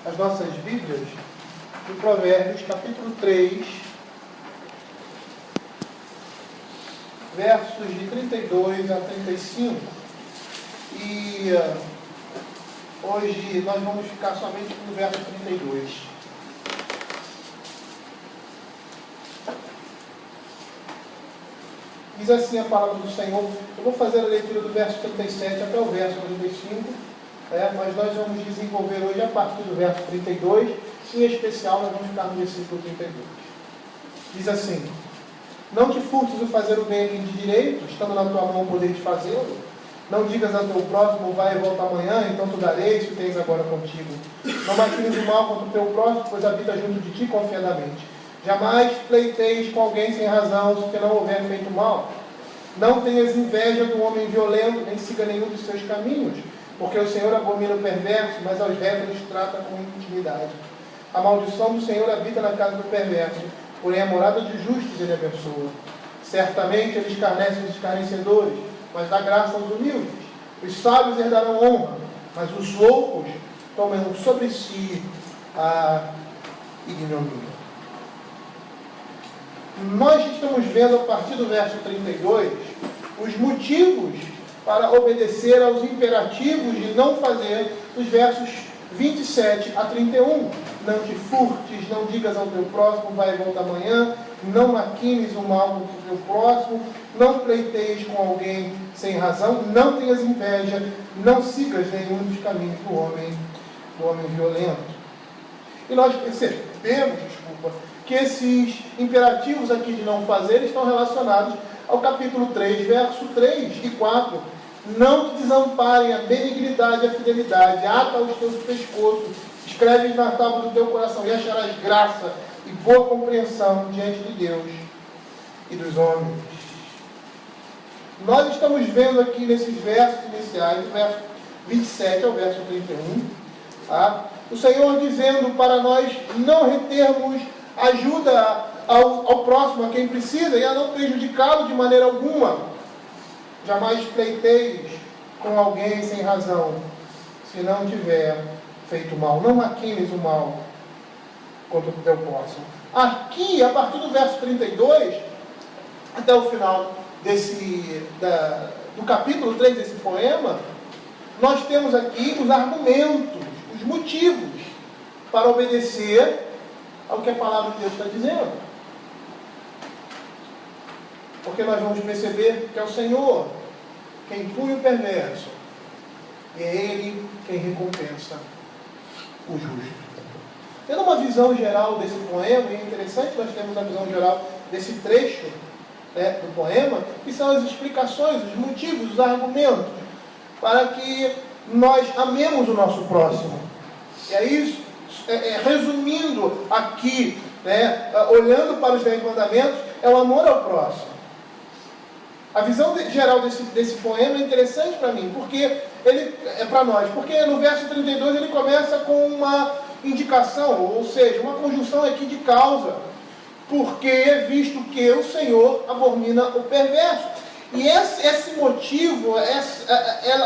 as nossas Bíblias em Provérbios, capítulo 3, versos de 32 a 35. E hoje nós vamos ficar somente com o verso 32. Diz assim a palavra do Senhor. Eu vou fazer a leitura do verso 37 até o verso 35, mas nós vamos desenvolver hoje a partir do verso 32, em especial nós vamos ficar no versículo 32. Diz assim: não te furtes o fazer o bem de direito, estando na tua mão o poder de fazê-lo. Não digas a teu próximo, vai e volta amanhã, então tu darei se tens agora contigo. Não maquines o mal contra o teu próximo, pois habita junto de ti confiadamente. Jamais pleiteis com alguém sem razão, se não houver feito mal. Não tenhas inveja do homem violento, nem siga nenhum dos seus caminhos, porque o Senhor abomina o perverso, mas aos retos trata com intimidade. A maldição do Senhor habita na casa do perverso, porém a morada de justos ele abençoa. Certamente ele escarnece os escarnecedores, mas dá graça aos humildes. Os sábios herdarão honra, mas os loucos tomam sobre si a ignomínia. Nós estamos vendo a partir do verso 32 os motivos para obedecer aos imperativos de não fazer, dos versos 27 a 31. Não te furtes, não digas ao teu próximo, vai e volta amanhã, não maquines o mal contra o teu próximo, não pleiteies com alguém sem razão, não tenhas inveja, não sigas nenhum dos caminhos do homem violento. E nós percebemos, que esses imperativos aqui de não fazer estão relacionados ao capítulo 3, verso 3 e 4. Não te desamparem a benignidade e a fidelidade, ata os teus pescoços, escreve na tábua do teu coração, e acharás graça e boa compreensão diante de Deus e dos homens. Nós estamos vendo aqui nesses versos iniciais, do verso 27 ao verso 31, o Senhor dizendo para nós não retermos ajuda ao próximo, a quem precisa, e a não prejudicá-lo de maneira alguma. Jamais pleiteis com alguém sem razão, se não tiver feito mal. Não maquines o mal contra o teu próximo. Aqui, a partir do verso 32, até o final do capítulo 3 desse poema, nós temos aqui os argumentos, os motivos para obedecer ao que a palavra de Deus está dizendo. Porque nós vamos perceber que é o Senhor quem pune o perverso, e é Ele quem recompensa o justo. Tendo uma visão geral desse poema, e é interessante nós temos a visão geral desse trecho do poema, que são as explicações, os motivos, os argumentos, para que nós amemos o nosso próximo. E é isso. Resumindo aqui, olhando para os 10 mandamentos, é o amor ao próximo. A visão geral desse poema é interessante para mim, porque ele é para nós, porque no verso 32 ele começa com uma indicação, ou seja, uma conjunção aqui de causa, porque visto que o Senhor abomina o perverso. E esse motivo,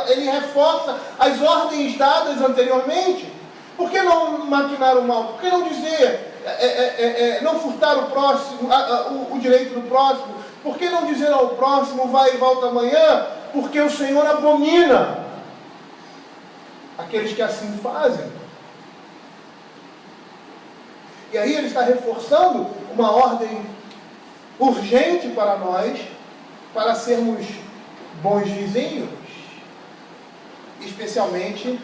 ele reforça as ordens dadas anteriormente. Por que não maquinar o mal? Por que não dizer, não furtar o próximo, o direito do próximo? Por que não dizer ao próximo, vai e volta amanhã? Porque o Senhor abomina aqueles que assim fazem. E aí ele está reforçando uma ordem urgente para nós, para sermos bons vizinhos, especialmente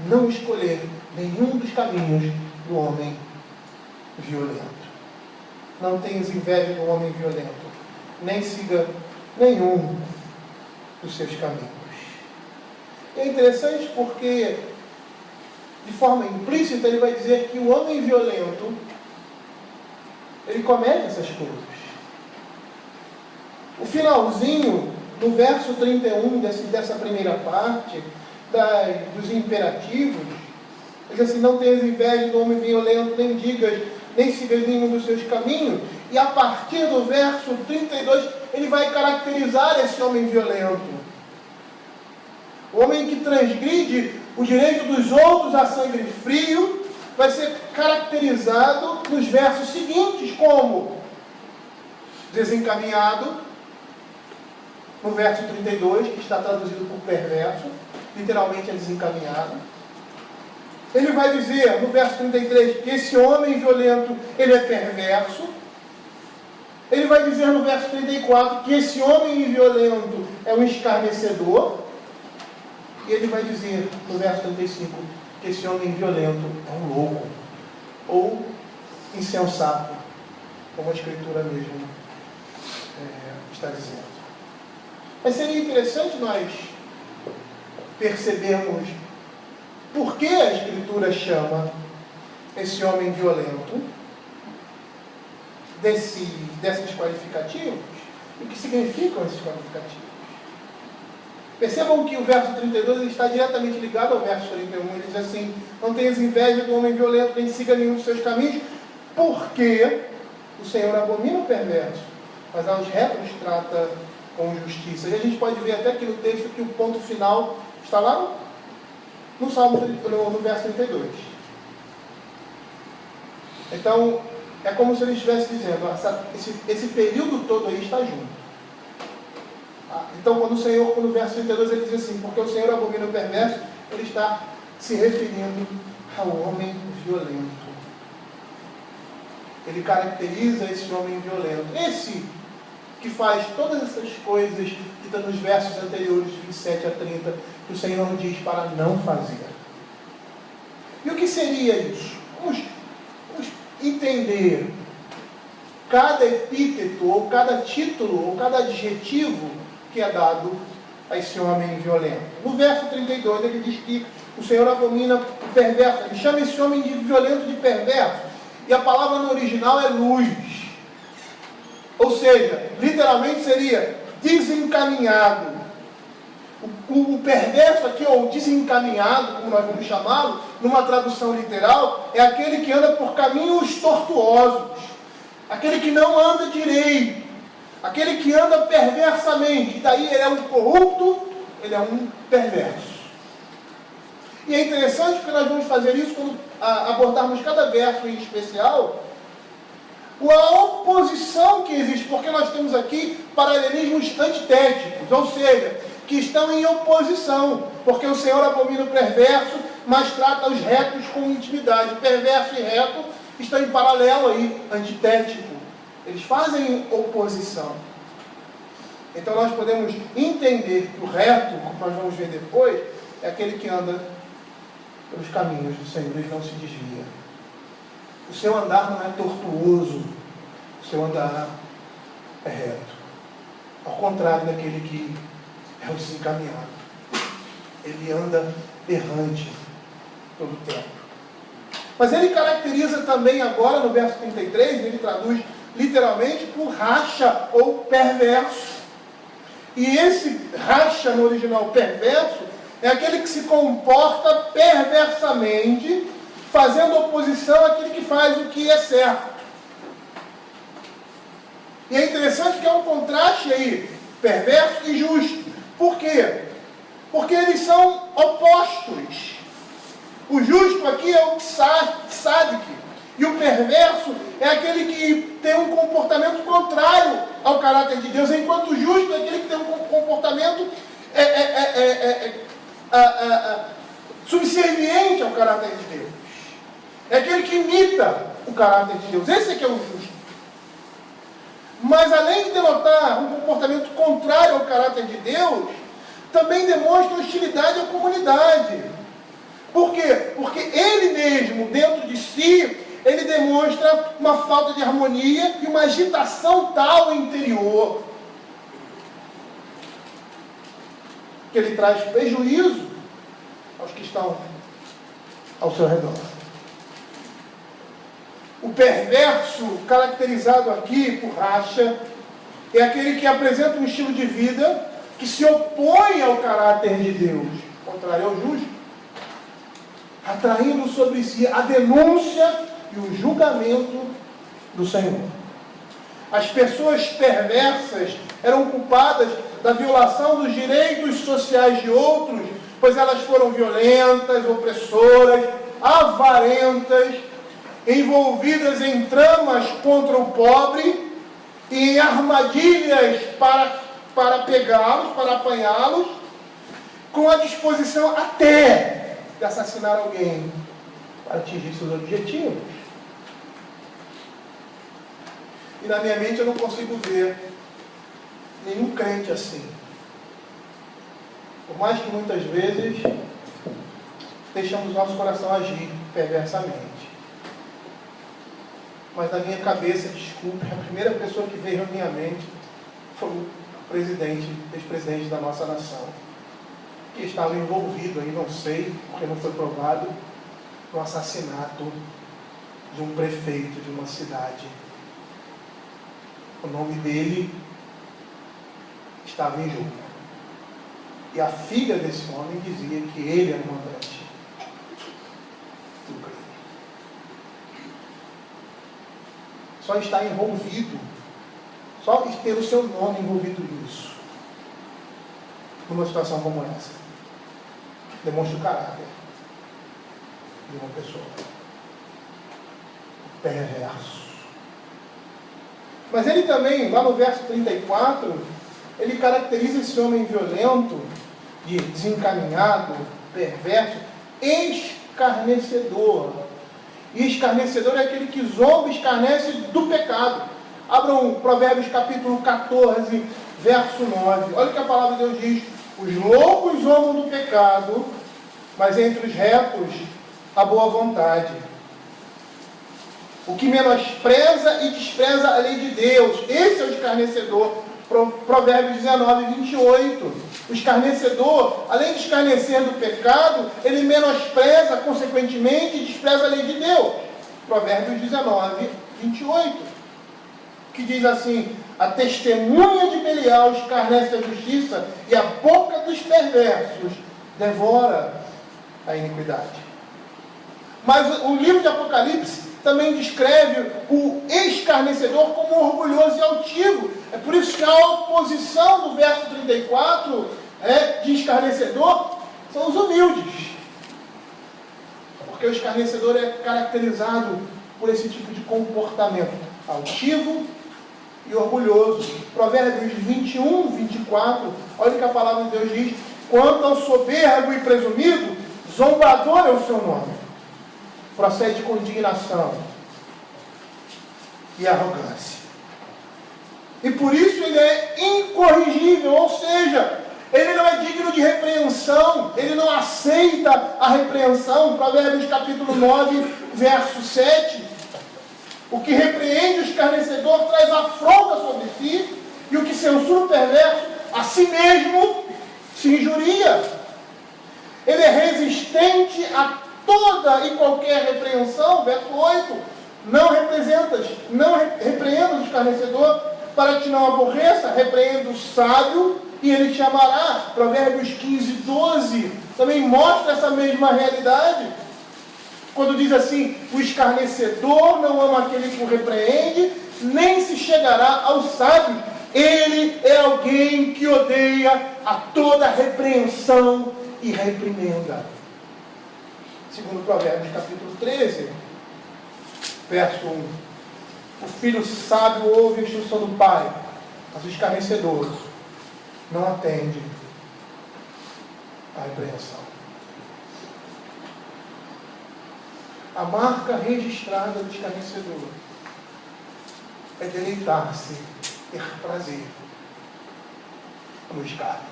não escolher nenhum dos caminhos do homem violento. Não tenhas inveja do homem violento, nem siga nenhum dos seus caminhos. E é interessante porque, de forma implícita, ele vai dizer que o homem violento, ele comete essas coisas. O finalzinho, no verso 31 dessa primeira parte, dos imperativos, diz assim: não tenhas inveja do homem violento, nem sigas nenhum dos seus caminhos. E a partir do verso 32, ele vai caracterizar esse homem violento. O homem que transgride o direito dos outros a sangue frio, vai ser caracterizado nos versos seguintes como desencaminhado, no verso 32, que está traduzido por perverso, literalmente é desencaminhado. Ele vai dizer, no verso 33, que esse homem violento, ele é perverso. Ele vai dizer no verso 34, que esse homem violento é um escarnecedor. E ele vai dizer, no verso 35, que esse homem violento é um louco, ou insensato, como a Escritura mesmo está dizendo. Mas seria interessante nós percebermos por que a Escritura chama esse homem violento desses qualificativos e o que significam esses qualificativos. Percebam que o verso 32 ele está diretamente ligado ao verso 31. Ele diz assim: não tenhas inveja do homem violento, nem siga nenhum dos seus caminhos, porque o Senhor abomina o perverso, mas aos retos trata com justiça. E a gente pode ver até aqui no texto que o ponto final está lá no Salmo, no verso 32. Então, é como se ele estivesse dizendo, esse período todo aí está junto. Então, quando o Senhor, no verso 32, ele diz assim, porque o Senhor abomina o perverso, ele está se referindo ao homem violento. Ele caracteriza esse homem violento. Esse que faz todas essas coisas que estão nos versos anteriores, de 27 a 30, que o Senhor diz para não fazer. E o que seria isso? Vamos entender cada epíteto, ou cada título, ou cada adjetivo que é dado a esse homem violento. No verso 32, ele diz que o Senhor abomina o perverso. Ele chama esse homem de violento de perverso. E a palavra no original é luz. Ou seja, literalmente seria desencaminhado. O perverso aqui, ou desencaminhado, como nós vamos chamá-lo, numa tradução literal, é aquele que anda por caminhos tortuosos. Aquele que não anda direito. Aquele que anda perversamente. E daí ele é um corrupto, ele é um perverso. E é interessante porque nós vamos fazer isso quando abordarmos cada verso em especial, a oposição que existe, porque nós temos aqui paralelismos antitéticos, ou seja, que estão em oposição, porque o Senhor abomina o perverso, mas trata os retos com intimidade. Perverso e reto estão em paralelo aí, antitético. Eles fazem oposição. Então nós podemos entender que o reto, como nós vamos ver depois, é aquele que anda pelos caminhos do Senhor, ele não se desvia. O seu andar não é tortuoso, o seu andar é reto. Ao contrário daquele que é o desencaminhado. Ele anda errante todo o tempo. Mas ele caracteriza também agora, no verso 33, ele traduz literalmente por racha ou perverso. E esse racha no original perverso é aquele que se comporta perversamente, fazendo oposição àquele que faz o que é certo. E é interessante que é um contraste aí, perverso e justo. Por quê? Porque eles são opostos. O justo aqui é o tzadik, e o perverso é aquele que tem um comportamento contrário ao caráter de Deus, enquanto o justo é aquele que tem um comportamento subserviente ao caráter de Deus. É aquele que imita o caráter de Deus. Esse é que é o justo. Mas além de denotar um comportamento contrário ao caráter de Deus, também demonstra hostilidade à comunidade. Por quê? Porque ele mesmo, dentro de si, ele demonstra uma falta de harmonia e uma agitação tal interior, que ele traz prejuízo aos que estão ao seu redor. O perverso, caracterizado aqui por racha, é aquele que apresenta um estilo de vida que se opõe ao caráter de Deus, contrário ao justo, atraindo sobre si a denúncia e o julgamento do Senhor. As pessoas perversas eram culpadas da violação dos direitos sociais de outros, pois elas foram violentas, opressoras, avarentas avarentas, envolvidas em tramas contra o pobre e em armadilhas para pegá-los, para apanhá-los, com a disposição até de assassinar alguém para atingir seus objetivos. E na minha mente eu não consigo ver nenhum crente assim. Por mais que muitas vezes deixamos nosso coração agir perversamente. Mas na minha cabeça, desculpe, a primeira pessoa que veio à minha mente foi o ex-presidente da nossa nação, que estava envolvido aí, não sei, porque não foi provado, no assassinato de um prefeito de uma cidade. O nome dele estava em jogo. E a filha desse homem dizia que ele era o mandante do crime. Só está envolvido, só ter o seu nome envolvido nisso, numa situação como essa, demonstra o caráter de uma pessoa perverso. Mas ele também, lá no verso 34, ele caracteriza esse homem violento, desencaminhado, perverso, escarnecedor. E escarnecedor é aquele que zomba e escarnece do pecado. Abram Provérbios capítulo 14, verso 9. Olha o que a palavra de Deus diz: os loucos zombam do pecado, mas entre os retos a boa vontade. O que menospreza e despreza a lei de Deus, esse é o escarnecedor. Provérbios 19, 28. O escarnecedor, além de escarnecer do pecado, ele menospreza, consequentemente, e despreza a lei de Deus. Provérbios 19, 28. Que diz assim: a testemunha de Belial escarnece a justiça, e a boca dos perversos devora a iniquidade. Mas o livro de Apocalipse também descreve o escarnecedor como orgulhoso e altivo. É por isso que a oposição do verso 34 de escarnecedor são os humildes. Porque o escarnecedor é caracterizado por esse tipo de comportamento altivo e orgulhoso. Provérbios 21, 24, olha o que a palavra de Deus diz: quanto ao soberbo e presumido, zombador é o seu nome. Procede com indignação e arrogância. E por isso ele é incorrigível, ou seja, ele não é digno de repreensão, ele não aceita a repreensão. Provérbios capítulo 9, verso 7. O que repreende o escarnecedor traz afronta sobre si, e o que censura o perverso a si mesmo se injuria. Ele é resistente a toda e qualquer repreensão. Verso 8. Não repreendas o escarnecedor, para que não aborreça. Repreenda o sábio e ele te amará. Provérbios 15, 12 também mostra essa mesma realidade, quando diz assim: o escarnecedor não ama aquele que o repreende, nem se chegará ao sábio. Ele é alguém que odeia a toda repreensão e reprimenda. Segundo Provérbios capítulo 13, verso 1. O filho sábio ouve a instrução do pai, mas o escarnecedor não atende à repreensão. A marca registrada do escarnecedor é deleitar-se, ter prazer no escárnio.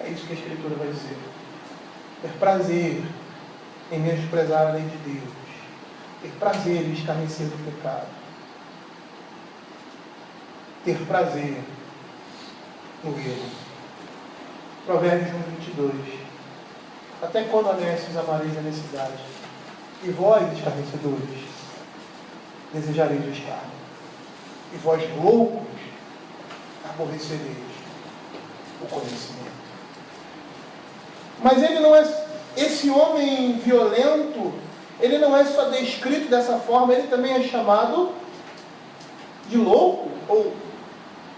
É isso que a Escritura vai dizer. Ter prazer em menosprezar a lei de Deus. Ter prazer em escarnecer do pecado. Ter prazer no erro. Provérbios 1, 22. Até quando honestos amareis a necessidade? E vós, escarnecedores, desejareis o escárnio. E vós, loucos, aborrecereis o conhecimento. Mas ele não é... Esse homem violento, ele não é só descrito dessa forma, ele também é chamado de louco, ou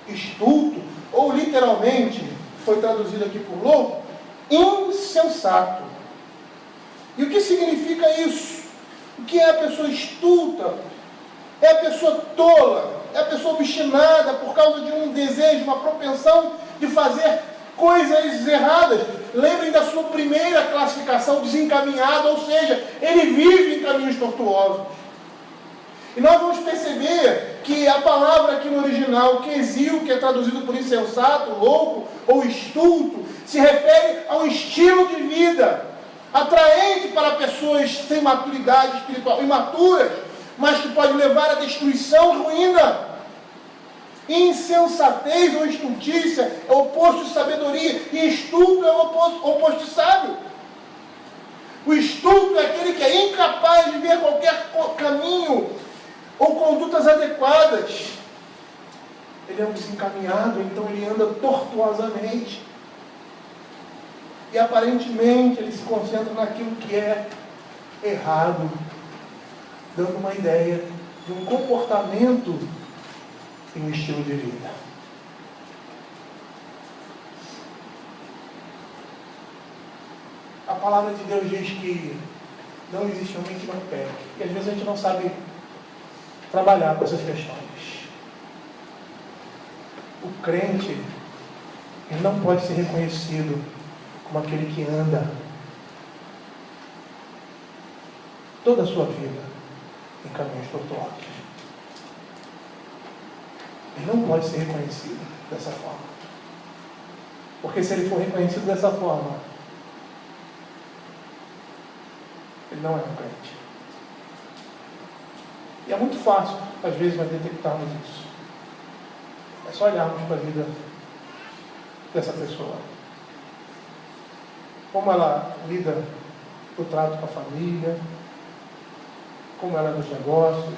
estulto, ou literalmente, foi traduzido aqui por louco, insensato. E o que significa isso? que é a pessoa estulta? É a pessoa tola, é a pessoa obstinada por causa de um desejo, uma propensão de fazer coisas erradas. Lembrem da sua primeira classificação, desencaminhado, ou seja, ele vive em caminhos tortuosos. E nós vamos perceber que a palavra aqui no original, quesil, que é traduzido por insensato, louco ou estulto, se refere a um estilo de vida atraente para pessoas sem maturidade espiritual, imaturas, mas que pode levar à destruição e ruína. Insensatez ou estultícia é o oposto de sabedoria, e estulto é o oposto de sábio. O estulto é aquele que é incapaz de ver qualquer caminho ou condutas adequadas. Ele é um desencaminhado, então ele anda tortuosamente. E aparentemente ele se concentra naquilo que é errado, dando uma ideia de um comportamento e um estilo de vida. A palavra de Deus diz que não existe homem que não peque. E às vezes a gente não sabe trabalhar com essas questões. O crente, ele não pode ser reconhecido como aquele que anda toda a sua vida em caminhos tortuosos. Ele não pode ser reconhecido dessa forma. Porque se ele for reconhecido dessa forma, ele não é um crente. E é muito fácil, às vezes, nós detectarmos isso. É só olharmos para a vida dessa pessoa. Como ela lida no trato com a família, como ela é nos negócios,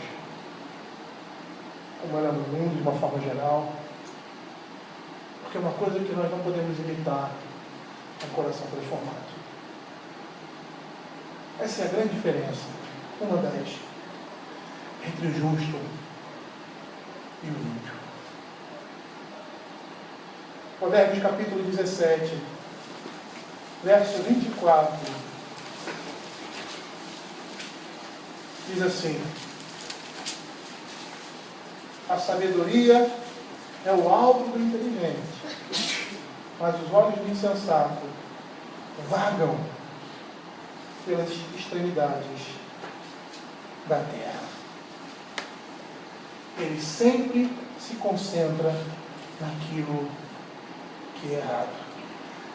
como ela é no mundo de uma forma geral. Porque uma coisa que nós não podemos imitar é um coração transformado. Essa é a grande diferença, uma das, entre o justo e o ímpio. Provérbios capítulo 17, verso 24, diz assim: a sabedoria é o alvo do inteligente, mas os olhos do insensato vagam pelas extremidades da terra. Ele sempre se concentra naquilo que é errado.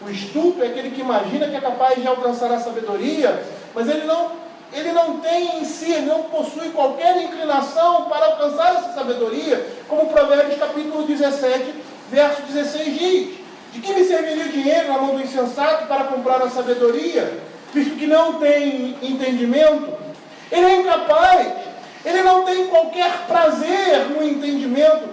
O estulto é aquele que imagina que é capaz de alcançar a sabedoria, mas ele não tem em si, ele não possui qualquer inclinação para alcançar essa sabedoria, como Provérbios capítulo 17, verso 16 diz: de que me serviria o dinheiro na mão do insensato para comprar a sabedoria, visto que não tem entendimento? Ele é incapaz, ele não tem qualquer prazer no entendimento.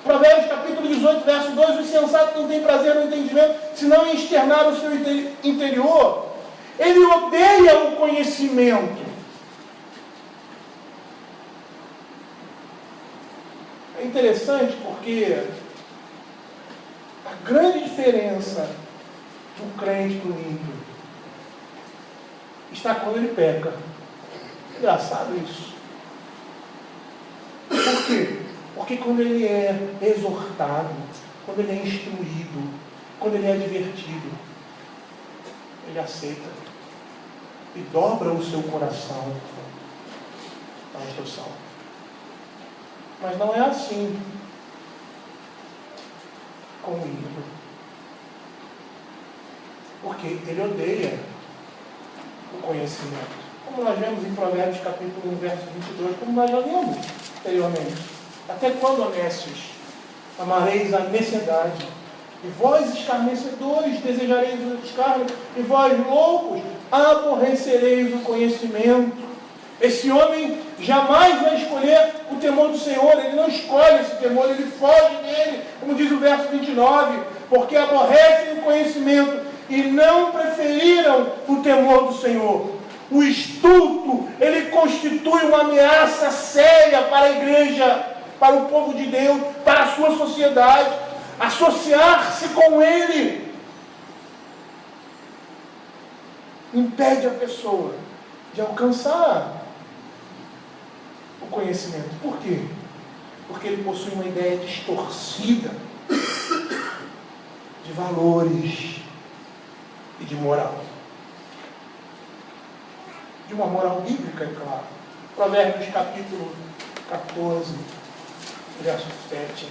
Provérbios capítulo 18, verso 2, o insensato não tem prazer no entendimento, senão em externar o seu interior. Ele odeia o conhecimento. É interessante porque a grande diferença do crente para o ímpio está quando ele peca. Engraçado isso. Por quê? Porque quando ele é exortado, quando ele é instruído, quando ele é advertido, ele aceita e dobra o seu coração à instrução. Mas não é assim com o ímpio. Porque ele odeia o conhecimento. Como nós vemos em Provérbios capítulo 1, verso 22, como nós já vimos anteriormente. Até quando, honestos, amareis a necessidade? E vós, escarnecedores, desejareis o escárnio, e vós, loucos, aborrecereis o conhecimento. Esse homem jamais vai escolher o temor do Senhor, ele não escolhe esse temor, ele foge dele, como diz o verso 29, porque aborrecem o conhecimento e não preferiram o temor do Senhor. O estulto, ele constitui uma ameaça séria para a igreja, para o povo de Deus, para a sua sociedade. Associar-se com ele impede a pessoa de alcançar conhecimento. Por quê? Porque ele possui uma ideia distorcida de valores e de moral. De uma moral bíblica, é claro. Provérbios capítulo 14, verso 7.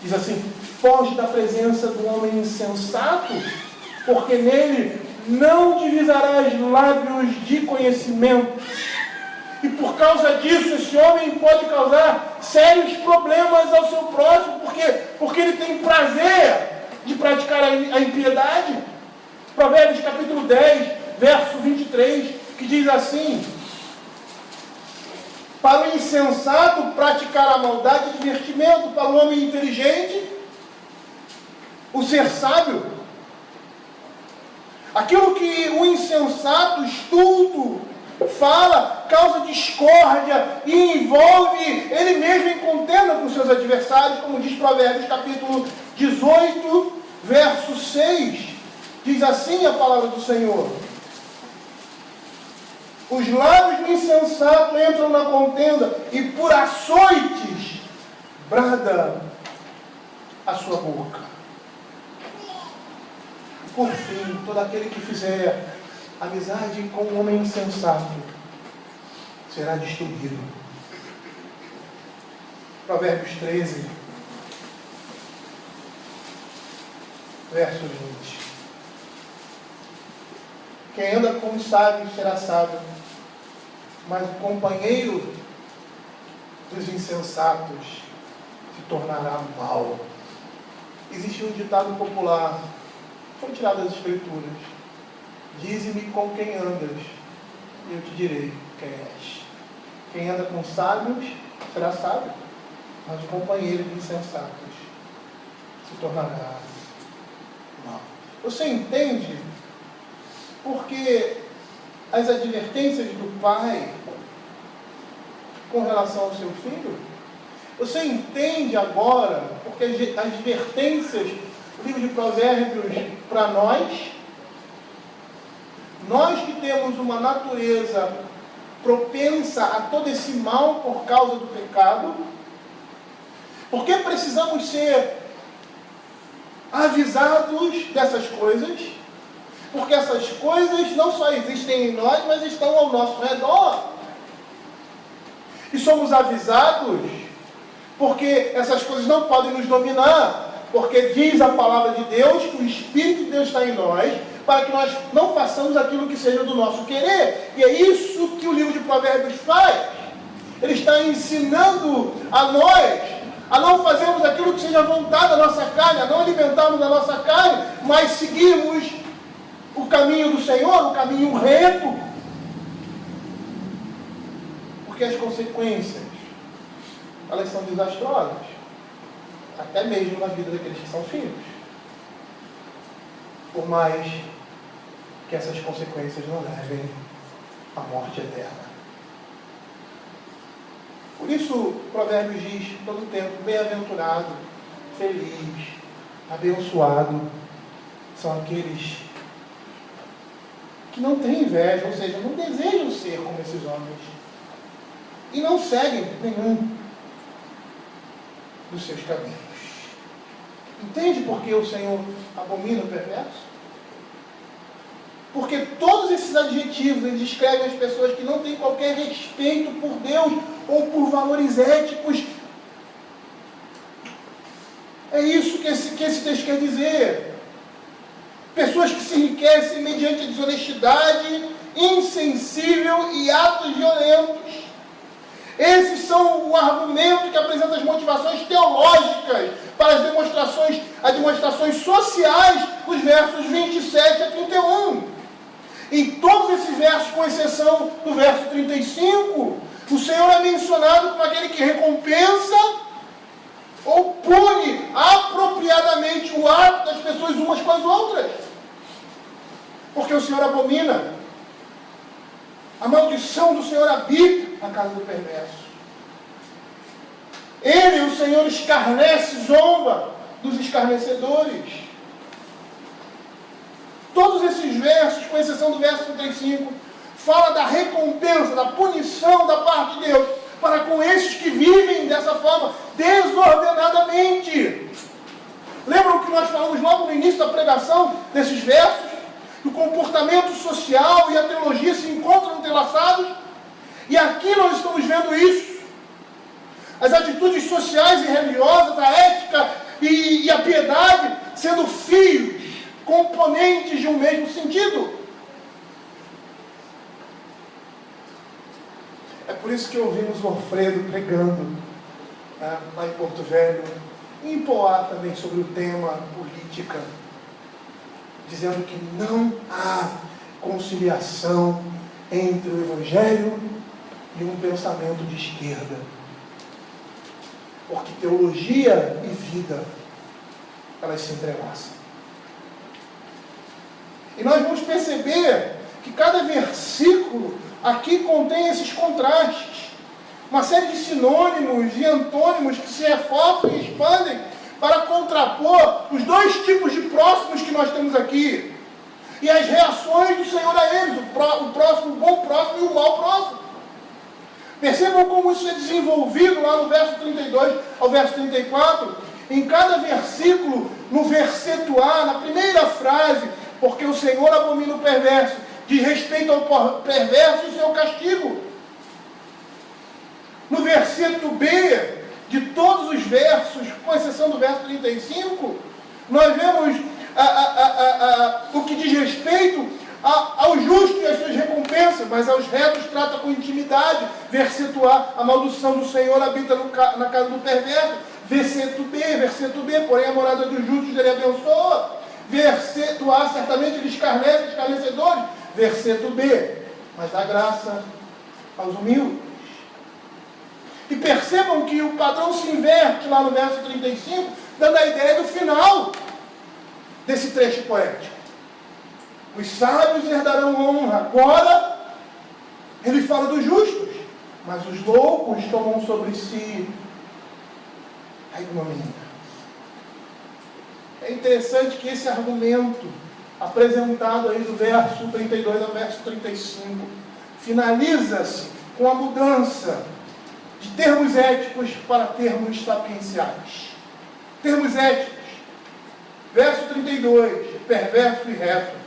Diz assim: foge da presença do homem insensato, porque nele não divisarás lábios de conhecimento. E por causa disso, esse homem pode causar sérios problemas ao seu próximo, porque ele tem prazer de praticar a impiedade. Provérbios capítulo 10, verso 23, que diz assim: para o insensato praticar a maldade é divertimento, para o homem inteligente o ser sábio. Aquilo que o insensato, estulto, fala, causa discórdia e envolve ele mesmo em contenda com seus adversários, como diz Provérbios capítulo 18, verso 6. Diz assim a palavra do Senhor: os lábios do insensato entram na contenda, e por açoites brada a sua boca. Por fim, todo aquele que fizer amizade com um homem insensato será destruído. Provérbios 13, verso 20. Quem anda com os sábios será sábio, mas o companheiro dos insensatos se tornará mau. Existe um ditado popular, foi tirado das Escrituras: dize-me com quem andas, e eu te direi quem és. Quem anda com sábios será sábio, mas o companheiro de insensatos se tornará mau. Você entende porque as advertências do pai com relação ao seu filho? Você entende agora porque as advertências do livro de Provérbios para nós que temos uma natureza propensa a todo esse mal por causa do pecado, porque precisamos ser avisados dessas coisas, porque essas coisas não só existem em nós, mas estão ao nosso redor. E somos avisados porque essas coisas não podem nos dominar, porque diz a palavra de Deus que o Espírito de Deus está em nós, para que nós não façamos aquilo que seja do nosso querer. E é isso que o livro de Provérbios faz. Ele está ensinando a nós a não fazermos aquilo que seja vontade da nossa carne, a não alimentarmos a nossa carne, mas seguirmos o caminho do Senhor, o caminho reto. Porque as consequências, elas são desastrosas, até mesmo na vida daqueles que são filhos. Por mais que essas consequências não levem à morte eterna. Por isso, Provérbios diz todo o tempo: bem-aventurado, feliz, abençoado são aqueles que não têm inveja, ou seja, não desejam ser como esses homens e não seguem nenhum dos seus caminhos. Entende por que o Senhor abomina o perverso? Porque todos esses adjetivos eles descrevem as pessoas que não têm qualquer respeito por Deus ou por valores éticos. É isso que esse texto quer dizer. Pessoas que se enriquecem mediante desonestidade, insensível e atos violentos. Esses são o argumento que apresenta as motivações teológicas para as demonstrações sociais nos versos 27 a 31. Em todos esses versos, com exceção do verso 35, o Senhor é mencionado como aquele que recompensa ou pune apropriadamente o ato das pessoas umas com as outras. Porque o Senhor abomina. A maldição do Senhor habita na casa do perverso. Ele, o Senhor, escarnece, zomba dos escarnecedores. Todos esses versos, com exceção do verso 35, fala da recompensa, da punição da parte de Deus para com esses que vivem dessa forma, desordenadamente. Lembram que nós falamos logo no início da pregação desses versos? O comportamento social e a teologia se encontram entrelaçados? E aqui nós estamos vendo isso. As atitudes sociais e religiosas, a ética e a piedade sendo fios, componentes de um mesmo sentido. É por isso que ouvimos o Alfredo pregando lá em Porto Velho, e em Poá também sobre o tema política, dizendo que não há conciliação entre o Evangelho e um pensamento de esquerda. Porque teologia e vida, elas se entrelaçam. E nós vamos perceber que cada versículo aqui contém esses contrastes. Uma série de sinônimos e antônimos que se reforçam e expandem para contrapor os dois tipos de próximos que nós temos aqui. E as reações do Senhor a eles, o próximo, o bom próximo e o mau próximo. Percebam como isso é desenvolvido lá no verso 32 ao verso 34. Em cada versículo, no verseto A, na primeira frase, porque o Senhor abomina o perverso, diz respeito ao perverso e o seu castigo. No verseto B, de todos os versos, com exceção do verso 35, nós vemos o que diz respeito ao justo e às suas recompensas, mas aos retos trata com intimidade. Verseto A, a maldição do Senhor habita na casa do perverso. Verseto B, porém a morada dos justos ele abençoa. Verseto A, certamente ele escarnece os escarnecedores. Verseto B, mas dá graça aos humildes. E percebam que o padrão se inverte lá no verso 35, dando a ideia do final desse trecho poético. Os sábios herdarão honra. Agora, ele fala dos justos, mas os loucos tomam sobre si a ignomínia. É interessante que esse argumento, apresentado aí do verso 32 ao verso 35, finaliza-se com a mudança de termos éticos para termos sapienciais. Termos éticos. Verso 32, perverso e reto.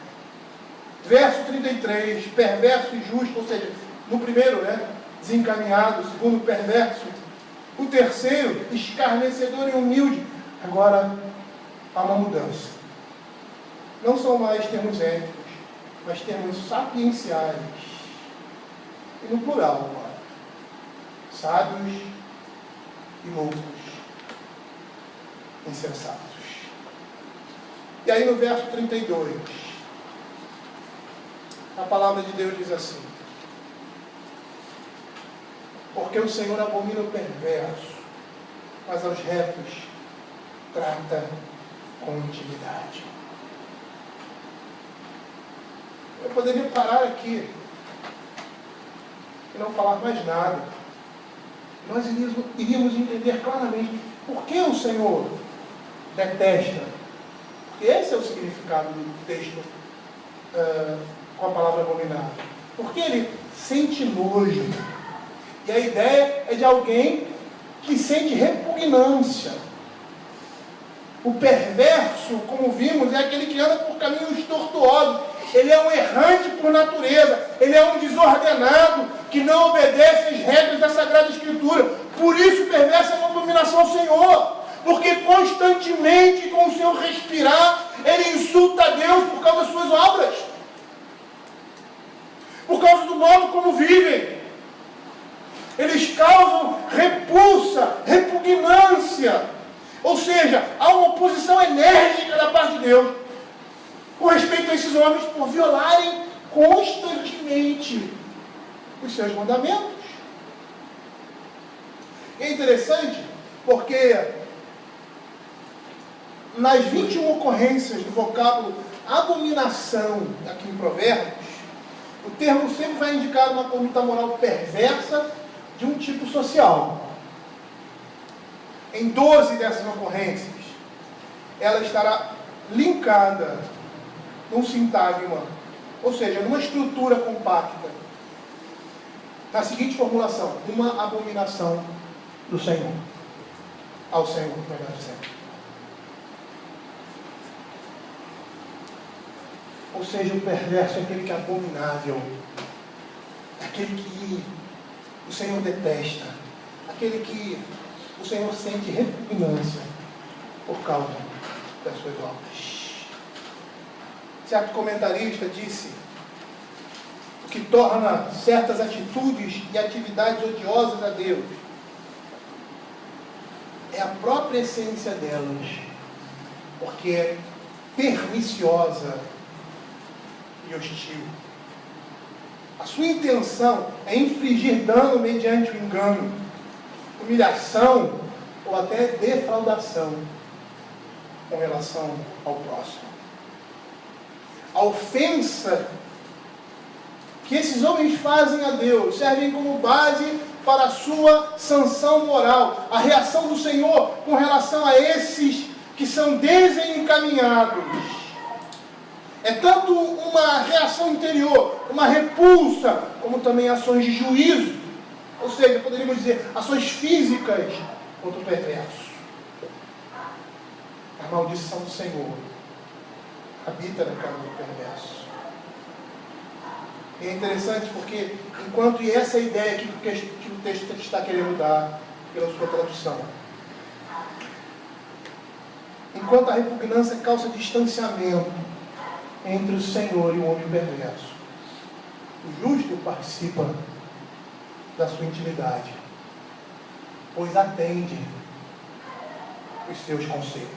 Verso 33, perverso e justo, ou seja, no primeiro, desencaminhado, o segundo, perverso. O terceiro, escarnecedor e humilde. Agora, há uma mudança. Não são mais termos éticos, mas termos sapienciais. E no plural agora. Sábios e loucos. Insensatos. E aí no verso 32, a palavra de Deus diz assim: porque o Senhor abomina o perverso, mas aos retos trata com intimidade. Eu poderia parar aqui e não falar mais nada. Nós iríamos entender claramente por que o Senhor detesta. Porque esse é o significado do texto com a palavra abominável. Porque ele sente nojo. E a ideia é de alguém que sente repugnância. O perverso, como vimos, é aquele que anda por caminhos tortuosos. Ele é um errante por natureza. Ele é um desordenado que não obedece às regras da Sagrada Escritura. Por isso o perverso é uma abominação ao Senhor. Porque constantemente, com o seu respirar, ele insulta a Deus por causa das suas obras. Por causa do modo como vivem. Eles causam repulsa, repugnância. Ou seja, há uma oposição enérgica da parte de Deus com respeito a esses homens por violarem constantemente os seus mandamentos. E é interessante porque nas 21 ocorrências do vocábulo abominação aqui em Provérbios, o termo sempre vai indicar uma conduta moral perversa de um tipo social. Em 12 dessas ocorrências, ela estará linkada num sintagma, ou seja, numa estrutura compacta, na seguinte formulação: uma abominação do Senhor, ao Senhor, melhor dizendo. Ou seja, o perverso é aquele que é abominável, aquele que o Senhor detesta, aquele que o Senhor sente repugnância por causa das suas obras. Certo comentarista disse: o que torna certas atitudes e atividades odiosas a Deus é a própria essência delas, porque é perniciosa e hostil. A sua intenção é infligir dano mediante o engano, humilhação ou até defraudação com relação ao próximo. A ofensa que esses homens fazem a Deus servem como base para a sua sanção moral, a reação do Senhor com relação a esses que são desencaminhados. É tanto uma reação interior, uma repulsa, como também ações de juízo, ou seja, poderíamos dizer, ações físicas contra o perverso. A maldição do Senhor habita na casa do perverso. E é interessante porque, enquanto e essa é a ideia que o texto está querendo dar pela sua tradução, enquanto a repugnância causa distanciamento entre o Senhor e o homem perverso, o justo participa da sua intimidade, pois atende os seus conselhos.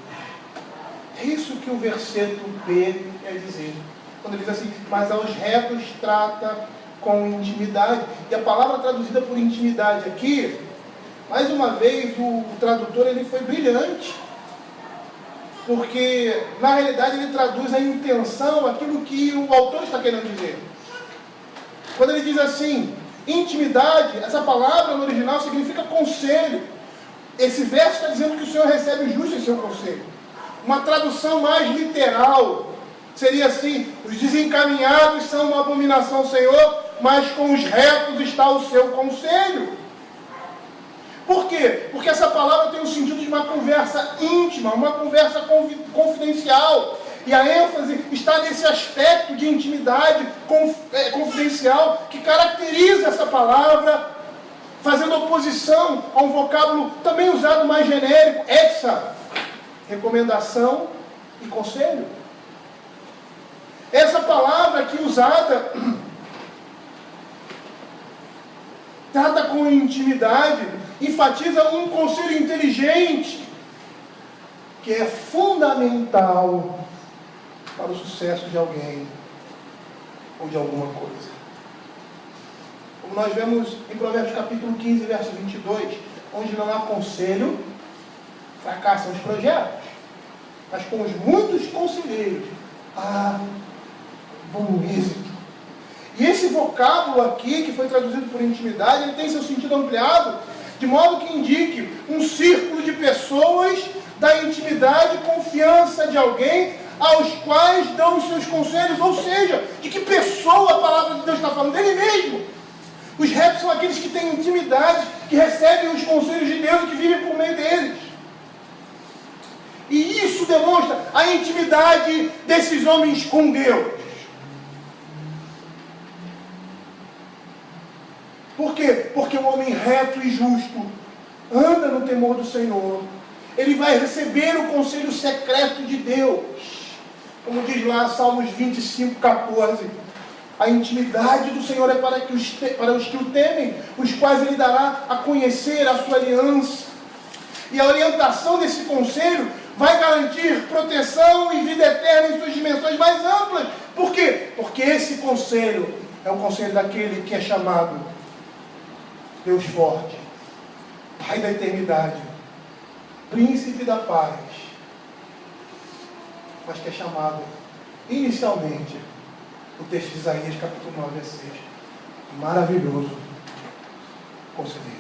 É isso que o versículo B quer dizer. Quando ele diz assim: mas aos retos trata com intimidade. E a palavra traduzida por intimidade aqui, mais uma vez, o tradutor ele foi brilhante. Porque, na realidade, ele traduz a intenção, aquilo que o autor está querendo dizer. Quando ele diz assim, intimidade, essa palavra no original significa conselho. Esse verso está dizendo que o Senhor recebe o justo em seu conselho. Uma tradução mais literal seria assim: os desencaminhados são uma abominação ao Senhor, mas com os retos está o seu conselho. Por quê? Porque essa palavra tem o sentido de uma conversa íntima, uma conversa confidencial. E a ênfase está nesse aspecto de intimidade confidencial que caracteriza essa palavra, fazendo oposição a um vocábulo também usado mais genérico, exa, recomendação e conselho. Essa palavra aqui usada trata com intimidade, enfatiza um conselho inteligente que é fundamental para o sucesso de alguém ou de alguma coisa. Como nós vemos em Provérbios capítulo 15, verso 22, onde não há conselho, fracassam os projetos, mas com os muitos conselheiros há bom êxito. E esse vocábulo aqui, que foi traduzido por intimidade, ele tem seu sentido ampliado, de modo que indique um círculo de pessoas da intimidade e confiança de alguém aos quais dão os seus conselhos. Ou seja, de que pessoa a palavra de Deus está falando? Dele mesmo. Os retos são aqueles que têm intimidade, que recebem os conselhos de Deus e que vivem por meio deles. E isso demonstra a intimidade desses homens com Deus. Por quê? Porque o homem reto e justo anda no temor do Senhor. Ele vai receber o conselho secreto de Deus. Como diz lá Salmos 25, 14. A intimidade do Senhor é para os que o temem, os quais Ele dará a conhecer a sua aliança. E a orientação desse conselho vai garantir proteção e vida eterna em suas dimensões mais amplas. Por quê? Porque esse conselho é o conselho daquele que é chamado Deus forte, Pai da eternidade, Príncipe da paz, mas que é chamado inicialmente, o texto de Isaías capítulo 9, verso 6, maravilhoso conselheiro.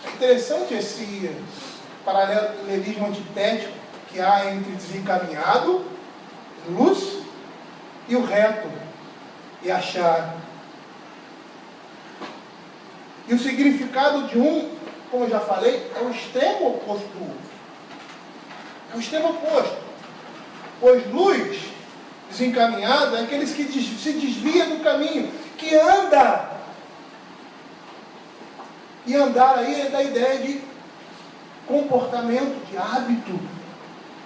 É interessante esse paralelismo antitético que há entre desencaminhado, luz, e o reto, e achar E o significado de um, como eu já falei, é o extremo oposto do outro. É o extremo oposto. Pois luz desencaminhada é aqueles que se desvia do caminho, que anda. E andar aí é da ideia de comportamento, de hábito.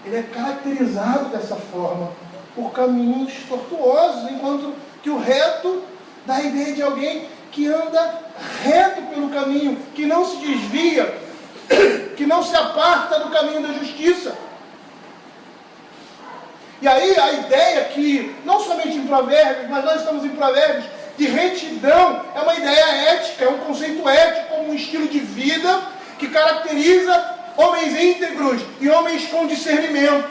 Ele é caracterizado dessa forma, por caminhos tortuosos, enquanto que o reto dá a ideia de alguém que anda reto pelo caminho, que não se desvia, que não se aparta do caminho da justiça. E aí a ideia que, não somente em Provérbios, mas nós estamos em Provérbios, de retidão, é uma ideia ética, é um conceito ético, como um estilo de vida que caracteriza homens íntegros e homens com discernimento.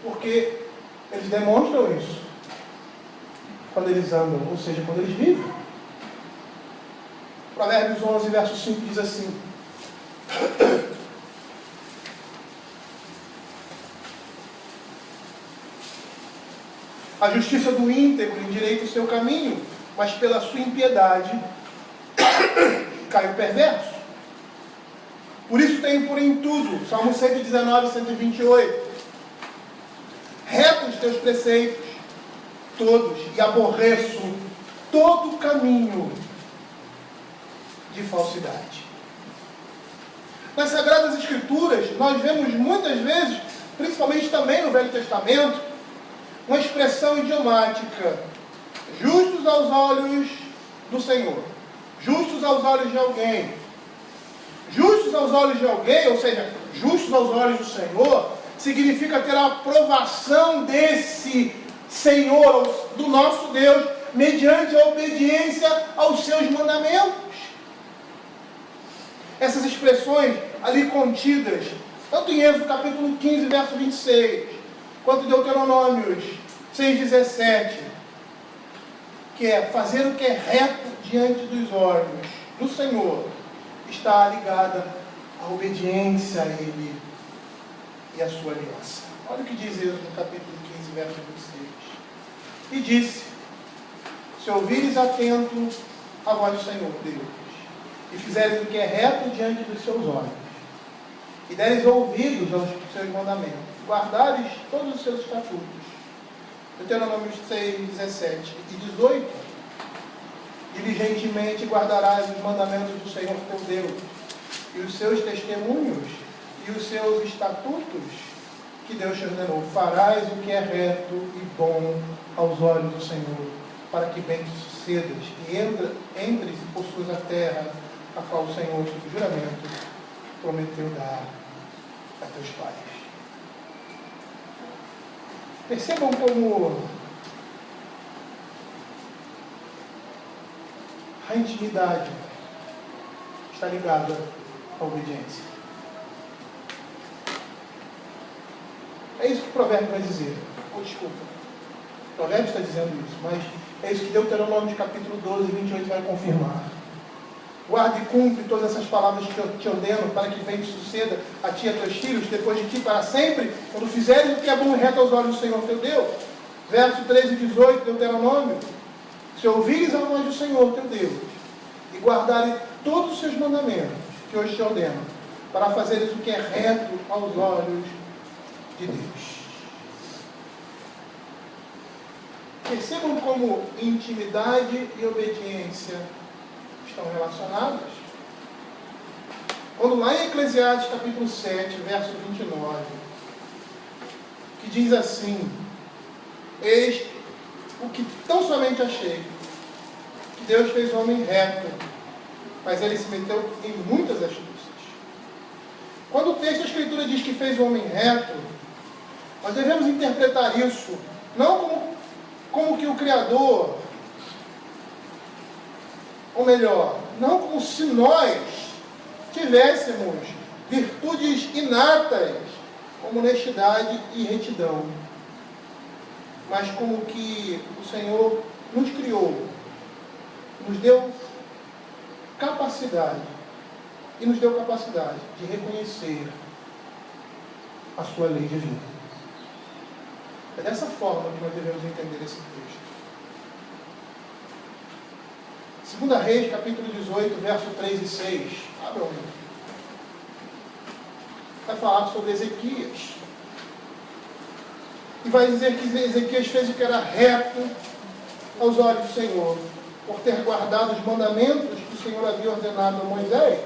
Porque eles demonstram isso quando eles andam, ou seja, quando eles vivem. Provérbios 11, verso 5 diz assim: a justiça do íntegro endireita o seu caminho, mas pela sua impiedade cai o perverso. Por isso tenho por em tudo, Salmo 119, 128, retos teus preceitos todos, e aborreço todo caminho de falsidade. Nas Sagradas Escrituras, nós vemos muitas vezes, principalmente também no Velho Testamento, uma expressão idiomática: justos aos olhos do Senhor, justos aos olhos de alguém. Justos aos olhos de alguém, ou seja, justos aos olhos do Senhor, significa ter a aprovação desse Senhor, do nosso Deus, mediante a obediência aos seus mandamentos. Essas expressões ali contidas, tanto em Êxodo capítulo 15, verso 26, quanto em Deuteronômios 6,17, que é fazer o que é reto diante dos olhos do Senhor, está ligada à obediência a Ele e à sua aliança. Olha o que diz Êxodo no capítulo 15, verso 26. E disse: se ouvires atento a voz do Senhor Deus, e fizeres o que é reto diante dos seus olhos, e deres ouvidos aos seus mandamentos, guardares todos os seus estatutos. Deuteronômio 6, 17 e 18. Diligentemente guardarás os mandamentos do Senhor teu Deus, e os seus testemunhos, e os seus estatutos, que Deus te ordenou. Farás o que é reto e bom aos olhos do Senhor, para que bem te sucedas, e entres e possuas a terra, a qual o Senhor, sob juramento, prometeu dar a teus pais. Percebam como a intimidade está ligada à obediência. É isso que o provérbio vai dizer. Desculpa. O provérbio está dizendo isso, mas é isso que Deuteronômio capítulo 12, 28 vai confirmar. Guarda e cumpre todas essas palavras que eu te ordeno, para que bem te suceda a ti e a teus filhos, depois de ti para sempre, quando fizeres o que é bom e reto aos olhos do Senhor teu Deus. Verso 13 e 18, Deuteronômio: se ouvires a voz do Senhor teu Deus, e guardares todos os seus mandamentos, que hoje te ordeno, para fazeres o que é reto aos olhos de Deus. Percebam como intimidade e obediência estão relacionadas. Quando lá em Eclesiastes capítulo 7, verso 29, que diz assim: eis o que tão somente achei, que Deus fez o homem reto, mas ele se meteu em muitas astúcias. Quando o texto da Escritura diz que fez o homem reto, nós devemos interpretar isso não como que o Criador, ou melhor, não como se nós tivéssemos virtudes inatas, como honestidade e retidão, mas como que o Senhor nos criou, nos deu capacidade, e nos deu capacidade de reconhecer a sua lei de vida. É dessa forma que nós devemos entender esse texto. 2 Reis, capítulo 18, verso 3 e 6. Abram aí. Vai falar sobre Ezequias. E vai dizer que Ezequias fez o que era reto aos olhos do Senhor, por ter guardado os mandamentos que o Senhor havia ordenado a Moisés.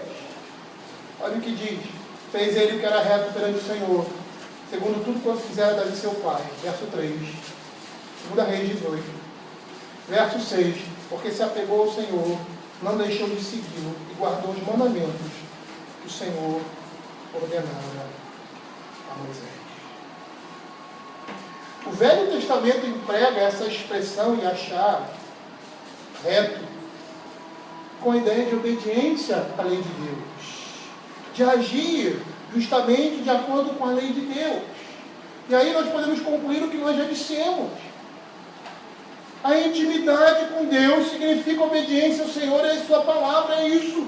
Olha o que diz. Fez ele o que era reto perante o Senhor, segundo tudo quanto fizera Davi seu pai. Verso 3. 2 Reis 18. Verso 6. Porque se apegou ao Senhor, não deixou de segui-lo e guardou os mandamentos que o Senhor ordenara a Moisés. O Velho Testamento emprega essa expressão e achar reto com a ideia de obediência à lei de Deus, de agir justamente de acordo com a lei de Deus. E aí nós podemos concluir o que nós já dissemos. A intimidade com Deus significa obediência ao Senhor e à sua palavra, é isso.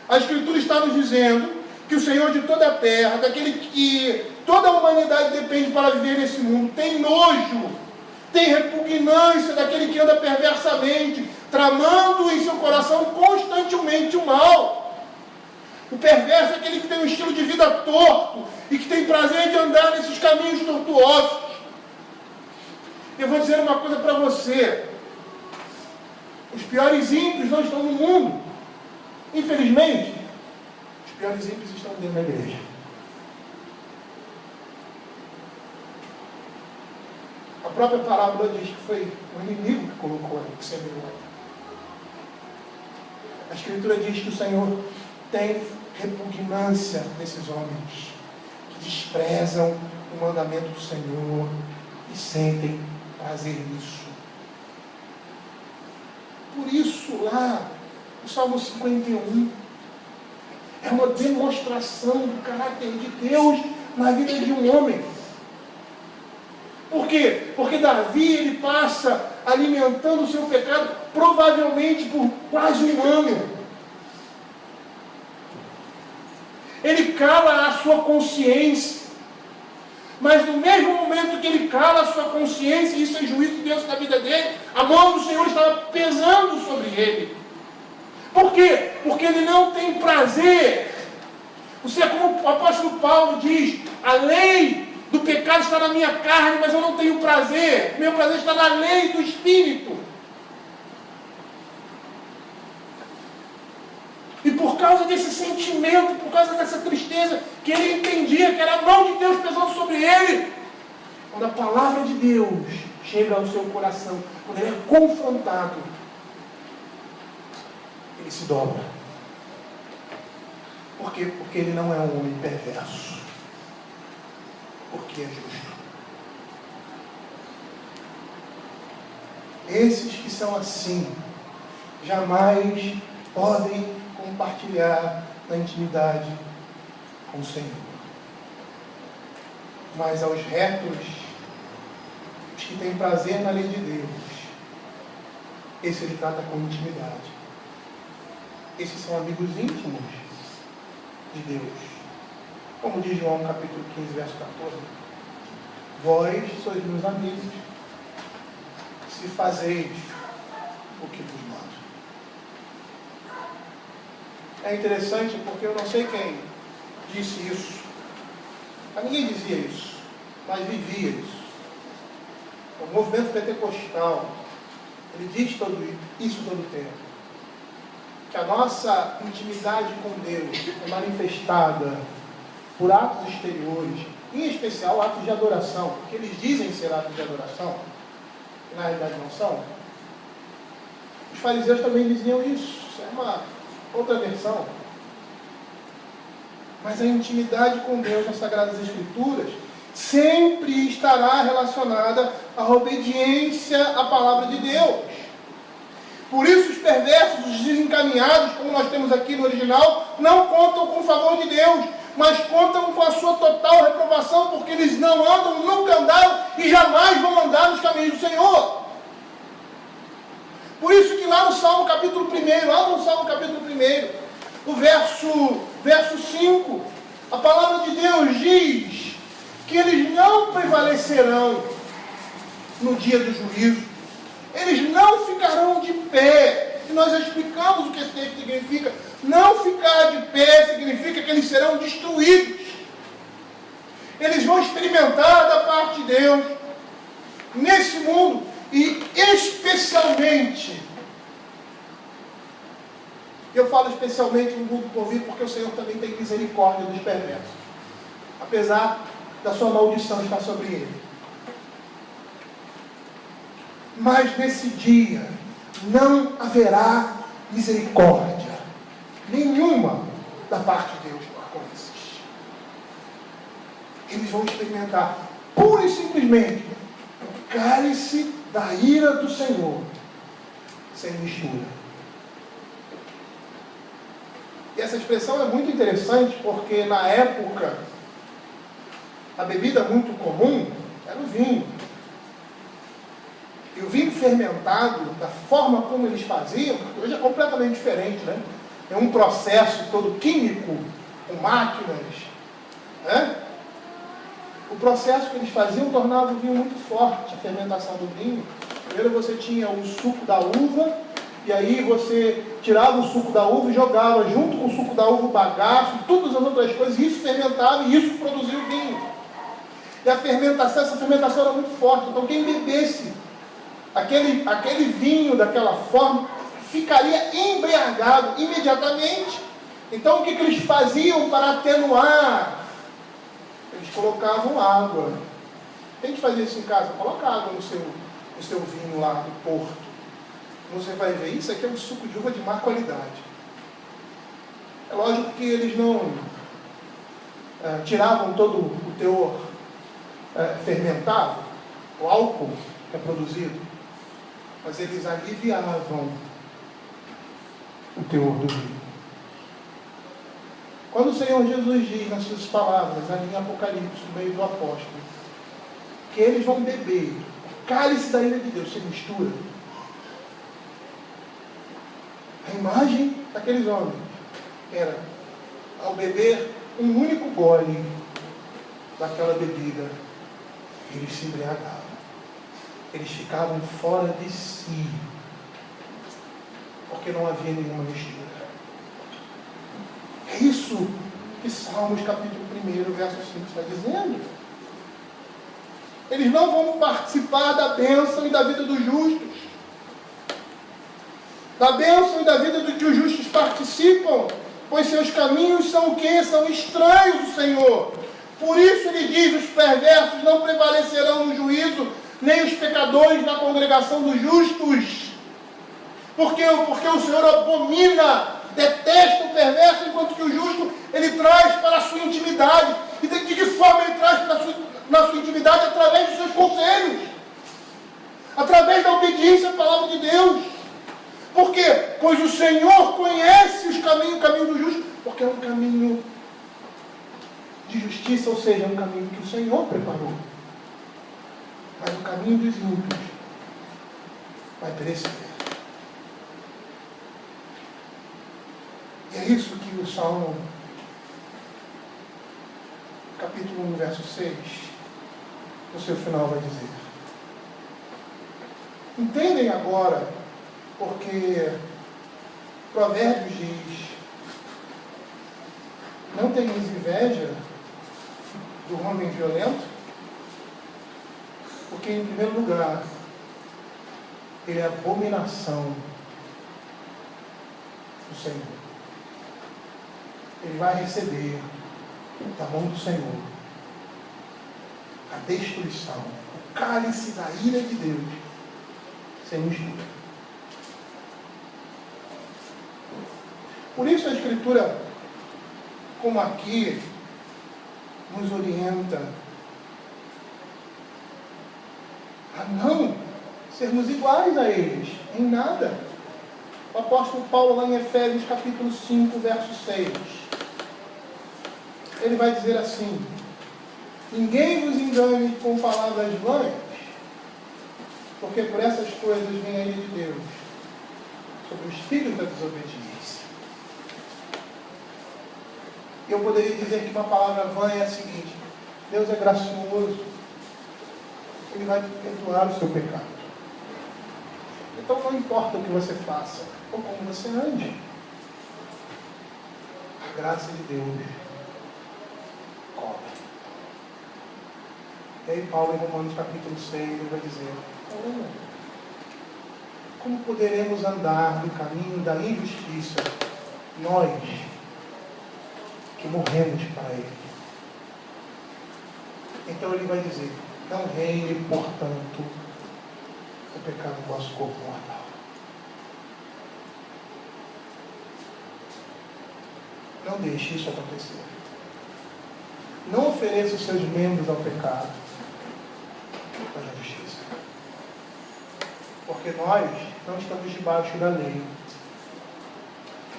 A Escritura está nos dizendo que o Senhor de toda a terra, daquele que toda a humanidade depende para viver nesse mundo, tem nojo, tem repugnância daquele que anda perversamente, tramando em seu coração constantemente o mal. O perverso é aquele que tem um estilo de vida torto e que tem prazer de andar nesses caminhos tortuosos. Eu vou dizer uma coisa para você. Os piores ímpios não estão no mundo. Infelizmente, os piores ímpios estão dentro da igreja. A própria parábola diz que foi o inimigo que colocou ali, que semeou. A Escritura diz que o Senhor tem repugnância desses homens que desprezam o mandamento do Senhor e sentem prazer nisso. Por isso, lá, o Salmo 51 é uma demonstração do caráter de Deus na vida de um homem. Por quê? Porque Davi, ele passa alimentando o seu pecado provavelmente por quase um ano. Ele cala a sua consciência. Mas no mesmo momento que ele cala a sua consciência, e isso é juízo de Deus na vida dele, a mão do Senhor estava pesando sobre ele. Por quê? Porque ele não tem prazer. Você é como o apóstolo Paulo diz, a lei do pecado está na minha carne, mas eu não tenho prazer. Meu prazer está na lei do Espírito. E por causa desse sentimento, por causa dessa tristeza, que ele entendia que era a mão de Deus pesando sobre ele, quando a palavra de Deus chega ao seu coração, quando ele é confrontado, ele se dobra. Por quê? Porque ele não é um homem perverso. Porque é justo. Esses que são assim, jamais podem compartilhar na intimidade com o Senhor. Mas aos retos, os que têm prazer na lei de Deus, esse ele trata com intimidade. Esses são amigos íntimos de Deus. Como diz João capítulo 15, verso 14. Vós sois meus amigos, se fazeis o que vos mando. É interessante porque eu não sei quem disse isso. Mas ninguém dizia isso, mas vivia isso. O movimento pentecostal, ele diz isso todo o tempo. Que a nossa intimidade com Deus é manifestada por atos exteriores, em especial atos de adoração, porque eles dizem ser atos de adoração, que na realidade não são. Os fariseus também diziam isso. Isso é uma outra versão. Mas a intimidade com Deus nas Sagradas Escrituras sempre estará relacionada à obediência à palavra de Deus. Por isso os perversos, os desencaminhados, como nós temos aqui no original, não contam com o favor de Deus, mas contam com a sua total reprovação, porque eles não andam, nunca andaram e jamais vão andar nos caminhos do Senhor. Por isso que lá no Salmo capítulo 1, o verso 5, a palavra de Deus diz que eles não prevalecerão no dia do juízo. eles não ficarão de pé. E nós já explicamos o que esse texto significa. Não ficar de pé significa que eles serão destruídos. Eles vão experimentar da parte de Deus nesse mundo, e especialmente, eu falo especialmente no mundo por vir, porque o Senhor também tem misericórdia dos perversos, apesar da sua maldição estar sobre ele. Mas nesse dia não haverá misericórdia nenhuma da parte de Deus com esses. Eles vão experimentar pura e simplesmente o cálice da ira do Senhor, sem mistura. E essa expressão é muito interessante, porque na época a bebida muito comum era o vinho. E o vinho fermentado, da forma como eles faziam, hoje é completamente diferente, né? É um processo todo químico, com máquinas, né? O processo que eles faziam tornava o vinho muito forte, a fermentação do vinho. Primeiro você tinha o suco da uva, e aí você tirava o suco da uva e jogava junto com o suco da uva o bagaço e todas as outras coisas, e isso fermentava e isso produzia o vinho. E a fermentação, essa fermentação era muito forte, então quem bebesse aquele vinho daquela forma ficaria embriagado imediatamente. Então o que eles faziam para atenuar? Eles colocavam água. Tem que fazer isso em casa, coloca água no seu vinho lá do Porto. Você vai ver, isso aqui é um suco de uva de má qualidade. É lógico que eles não tiravam todo o teor fermentado, o álcool que é produzido, mas eles aliviavam o teor do vinho. Quando o Senhor Jesus diz nas suas palavras, ali em Apocalipse, no meio do apóstolo, que eles vão beber o cálice da ira de Deus, sem mistura, a imagem daqueles homens era, ao beber um único gole daquela bebida, eles se embriagavam. Eles ficavam fora de si, porque não havia nenhuma mistura. É isso que Salmos capítulo 1, verso 5 está dizendo. Eles não vão participar da bênção e da vida dos justos. Da bênção e da vida do que os justos participam, pois seus caminhos são o quê? São estranhos do Senhor. Por isso ele diz, os perversos não prevalecerão no juízo, nem os pecadores na congregação dos justos. Por quê? Porque o Senhor abomina, detesta o perverso, enquanto que o justo ele traz para a sua intimidade. E de que forma ele traz na sua intimidade? Através dos seus conselhos, através da obediência à palavra de Deus. Por quê? Pois o Senhor conhece o caminho do justo, porque é um caminho de justiça, ou seja, é um caminho que o Senhor preparou. Mas o caminho dos ímpios vai perecer. E é isso que o Salmo, capítulo 1, verso 6, no seu final vai dizer. Entendem agora, porque Provérbios diz, não tenhas inveja do homem violento, porque em primeiro lugar, ele é abominação do Senhor. Ele vai receber da mão do Senhor a destruição, o cálice da ira de Deus, sem mistura. Por isso a Escritura, como aqui, nos orienta a não sermos iguais a eles, em nada. O apóstolo Paulo, lá em Efésios, capítulo 5, verso 6, ele vai dizer assim, ninguém vos engane com palavras vãs, porque por essas coisas vem a ira de Deus sobre os filhos da desobediência. Eu poderia dizer que uma palavra vã é a seguinte, Deus é gracioso, Ele vai perdoar o seu pecado. Então não importa o que você faça, ou como você ande. A graça de Deus cobre. E aí Paulo, em Romanos capítulo 6, ele vai dizer: como poderemos andar no caminho da injustiça, nós que morremos para ele? Então ele vai dizer: não reine, portanto, o pecado no vosso corpo mortal. Não deixe isso acontecer. Não ofereça os seus membros ao pecado, mas à justiça. Porque nós não estamos debaixo da lei,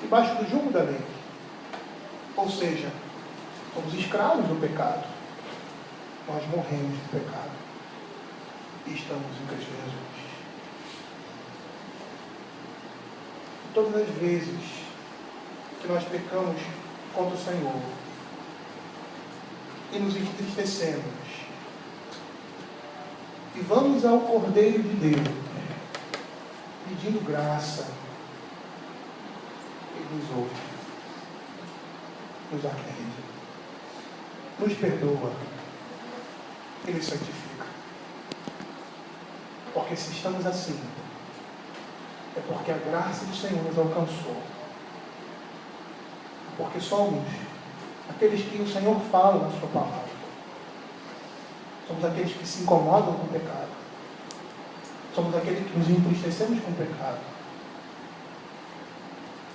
debaixo do jugo da lei. Ou seja, somos escravos do pecado. Nós morremos do pecado e estamos em Cristo Jesus. Todas as vezes que nós pecamos contra o Senhor e nos entristecemos e vamos ao Cordeiro de Deus pedindo graça, Ele nos ouve, nos atende, nos perdoa, Ele santifica. Porque se estamos assim, é porque a graça do Senhor nos alcançou. Porque somos aqueles que o Senhor fala na sua palavra. Somos aqueles que se incomodam com o pecado. Somos aqueles que nos entristecemos com o pecado.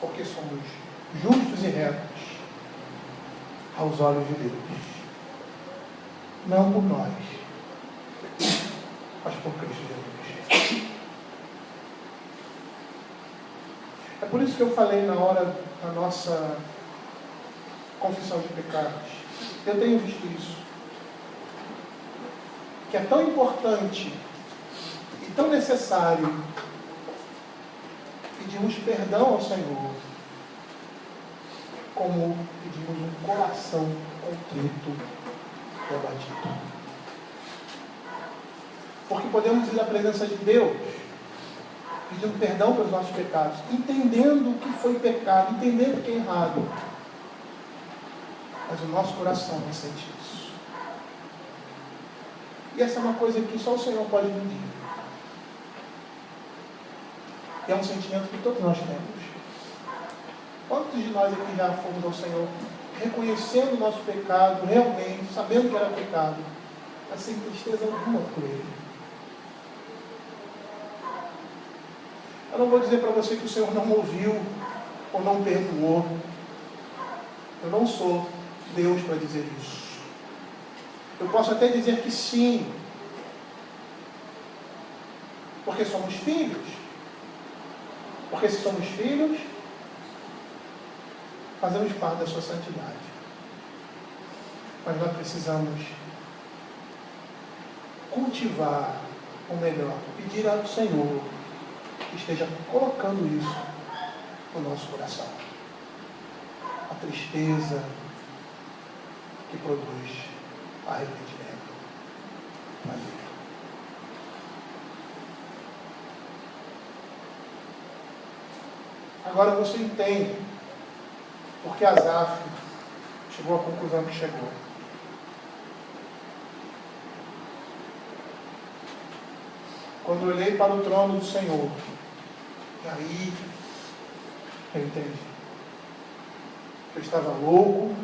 Porque somos justos e retos aos olhos de Deus. Não por nós, mas por Cristo Jesus. É por isso que eu falei na hora da nossa confissão de pecados. Eu tenho visto isso. Que é tão importante e tão necessário pedirmos perdão ao Senhor, como pedimos um coração contrito e abatido. Porque podemos ir à presença de Deus pedindo perdão pelos nossos pecados, entendendo o que foi pecado, entendendo o que é errado. Mas o nosso coração não sente isso. E essa é uma coisa que só o Senhor pode medir. E é um sentimento que todos nós temos. Quantos de nós aqui já fomos ao Senhor reconhecendo o nosso pecado, realmente, sabendo que era pecado, mas sem tristeza alguma por ele? Eu não vou dizer para você que o Senhor não ouviu ou não perdoou. Eu não sou Deus para dizer isso. Eu posso até dizer que sim, porque somos filhos. Porque se somos filhos, fazemos parte da sua santidade. Mas nós precisamos cultivar, ou melhor, pedir ao Senhor que esteja colocando isso no nosso coração. A tristeza que produz arrependimento. Amém. Agora você entende porque Asaf chegou à conclusão que chegou. Quando eu olhei para o trono do Senhor, e aí eu entendi. Eu estava louco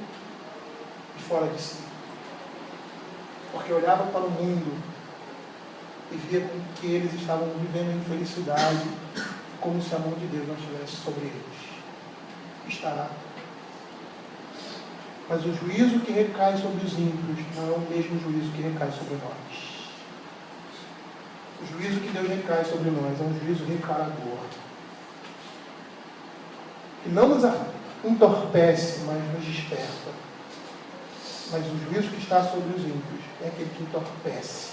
e fora de si. Porque eu olhava para o mundo e via que eles estavam vivendo em infelicidade, como se a mão de Deus não estivesse sobre eles. Estará. Mas o juízo que recai sobre os ímpios não é o mesmo juízo que recai sobre nós. O juízo que Deus recai sobre nós é um juízo recarador. Que não nos entorpece, mas nos desperta. Mas o juízo que está sobre os ímpios é aquele que entorpece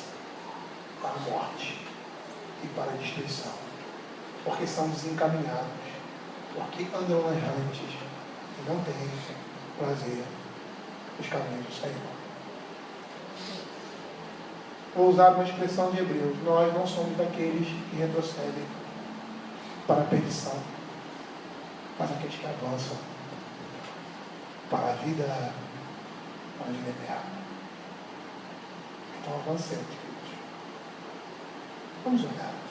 para a morte e para a destruição. Porque são desencaminhados. Porque andam errantes e não têm prazer nos caminhos do Senhor. Vou usar uma expressão de Hebreus. Nós não somos daqueles que retrocedem, para a perdição, mas aqueles que avançam para a vida eterna. Então avancemos, queridos. Vamos orar.